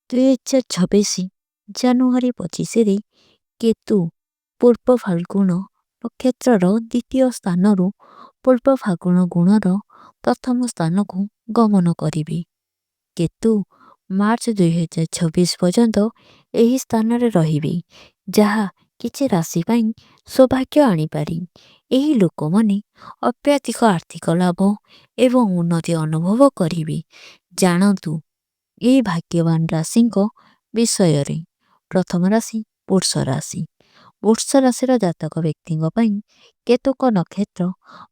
2026 ଜାନୁଆରୀ 25ରେ କେତୁ ପୂର୍ବ ଫାଲ୍ଗୁଣ ନକ୍ଷତ୍ରର ଦ୍ୱିତୀୟ ସ୍ଥାନରୁ ପୂର୍ବ ଫାଲ୍ଗୁଣ ଗୁଣର ପ୍ରଥମ ସ୍ଥାନକୁ ଗମନ କରିବେ। କେତୁ ମାର୍ଚ୍ଚ 2026 ପର୍ଯ୍ୟନ୍ତ ଏହି ସ୍ଥାନରେ ରହିବେ, ଯାହା କିଛି ରାଶି ପାଇଁ ସୌଭାଗ୍ୟ ଆଣିପାରେ। ଏହି ଲୋକମାନେ ଅତ୍ୟଧିକ ଆର୍ଥିକ ଲାଭ ଏବଂ ଉନ୍ନତି ଅନୁଭବ କରିବେ। ଜାଣନ୍ତୁ ଏହି ଭାଗ୍ୟବାନ ରାଶିଙ୍କ ବିଷୟରେ। ପ୍ରଥମ ରାଶି ବୃଷ ରାଶି। ବୃଷ ରାଶିର ଜାତକ ବ୍ୟକ୍ତିଙ୍କ ପାଇଁ କେତୁକ ନକ୍ଷତ୍ର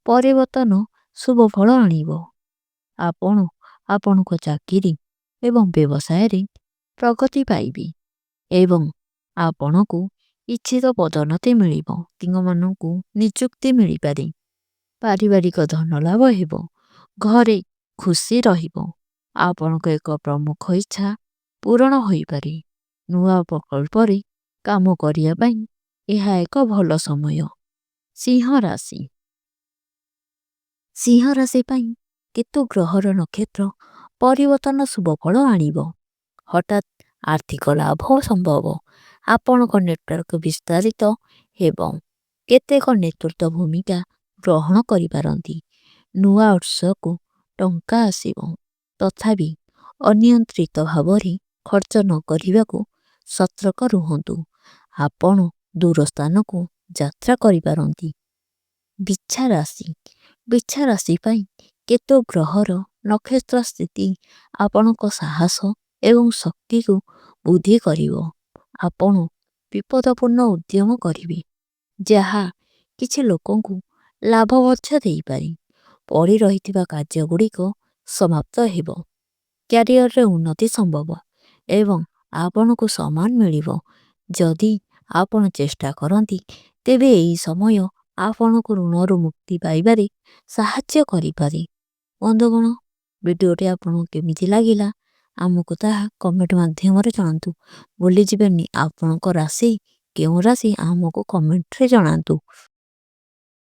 ପରିବର୍ତ୍ତନ ଶୁଭ ଫଳ ଆଣିବ। ଆପଣ ଆପଣଙ୍କ ଚାକିରି ଏବଂ ବ୍ୟବସାୟରେ ପ୍ରଗତି ପାଇବେ ଏବଂ ଆପଣଙ୍କୁ ଇଚ୍ଛିତ ପଦୋନ୍ନତି ମିଳିବ। ବ୍ୟକ୍ତିମାନଙ୍କୁ ନିଯୁକ୍ତି ମିଳିପାରେ। ପାରିବାରିକ ଧନ ଲାଭ ହେବ। ଘରେ ଖୁସି ରହିବ। ଆପଣଙ୍କ ଏକ ପ୍ରମୁଖ ଇଚ୍ଛା ପୂରଣ ହୋଇପାରେ। ନୂଆ ପ୍ରକଳ୍ପରେ କାମ କରିବା ପାଇଁ ଏହା ଏକ ଭଲ ସମୟ। ସିଂହ ରାଶି। ସିଂହ ରାଶି ପାଇଁ କେତୁ ଗ୍ରହର ନକ୍ଷତ୍ର ପରିବର୍ତ୍ତନ ଶୁଭ ଫଳ ଆଣିବ। ହଠାତ୍ ଆର୍ଥିକ ଲାଭ ସମ୍ଭବ। ଆପଣଙ୍କ ନେଟୱାର୍କ ବିସ୍ତାରିତ ଏବଂ କେତେକ ନେତୃତ୍ୱ ଭୂମିକା ଗ୍ରହଣ କରିପାରନ୍ତି। ନୂଆ ଉତ୍ସକୁ ଟଙ୍କା ଆସିବ। ତଥାପି ଅନିୟନ୍ତ୍ରିତ ଭାବରେ ଖର୍ଚ୍ଚ ନ କରିବାକୁ ସତର୍କ ରୁହନ୍ତୁ। ଆପଣ ଦୂର ସ୍ଥାନକୁ ଯାତ୍ରା କରିପାରନ୍ତି। ବିଛା ରାଶି। ବିଛା ରାଶି ପାଇଁ କେତୁ ଗ୍ରହର ନକ୍ଷତ୍ର ସ୍ଥିତି ଆପଣଙ୍କ ସାହସ ଏବଂ ଶକ୍ତିକୁ ବୃଦ୍ଧି କରିବ। ଆପଣ ବିପଦପୂର୍ଣ୍ଣ ଉଦ୍ୟମ କରିବେ, ଯାହା କିଛି ଲୋକଙ୍କୁ ଲାଭ ମଧ୍ୟ ଦେଇପାରେ। ପଡ଼ି ରହିଥିବା କାର୍ଯ୍ୟଗୁଡ଼ିକ ସମାପ୍ତ ହେବ। କ୍ୟାରିୟରରେ ଉନ୍ନତି ସମ୍ଭବ ଏବଂ ଆପଣଙ୍କୁ ସମ୍ମାନ ମିଳିବ। ଯଦି ଆପଣ ଚେଷ୍ଟା କରନ୍ତି, ତେବେ ଏହି ସମୟ ଆପଣଙ୍କୁ ଋଣରୁ ମୁକ୍ତି ପାଇବାରେ ସାହାଯ୍ୟ କରିପାରେ। ବନ୍ଧୁଗଣ, ଭିଡ଼ିଓଟି ଆପଣଙ୍କୁ କେମିତି ଲାଗିଲା ଆମକୁ ତାହା କମେଣ୍ଟ ମାଧ୍ୟମରେ ଜଣାନ୍ତୁ। ଭୁଲିଯିବେନି ଆପଣଙ୍କ ରାଶି କେଉଁ ରାଶି ଆମକୁ କମେଣ୍ଟରେ ଜଣାନ୍ତୁ।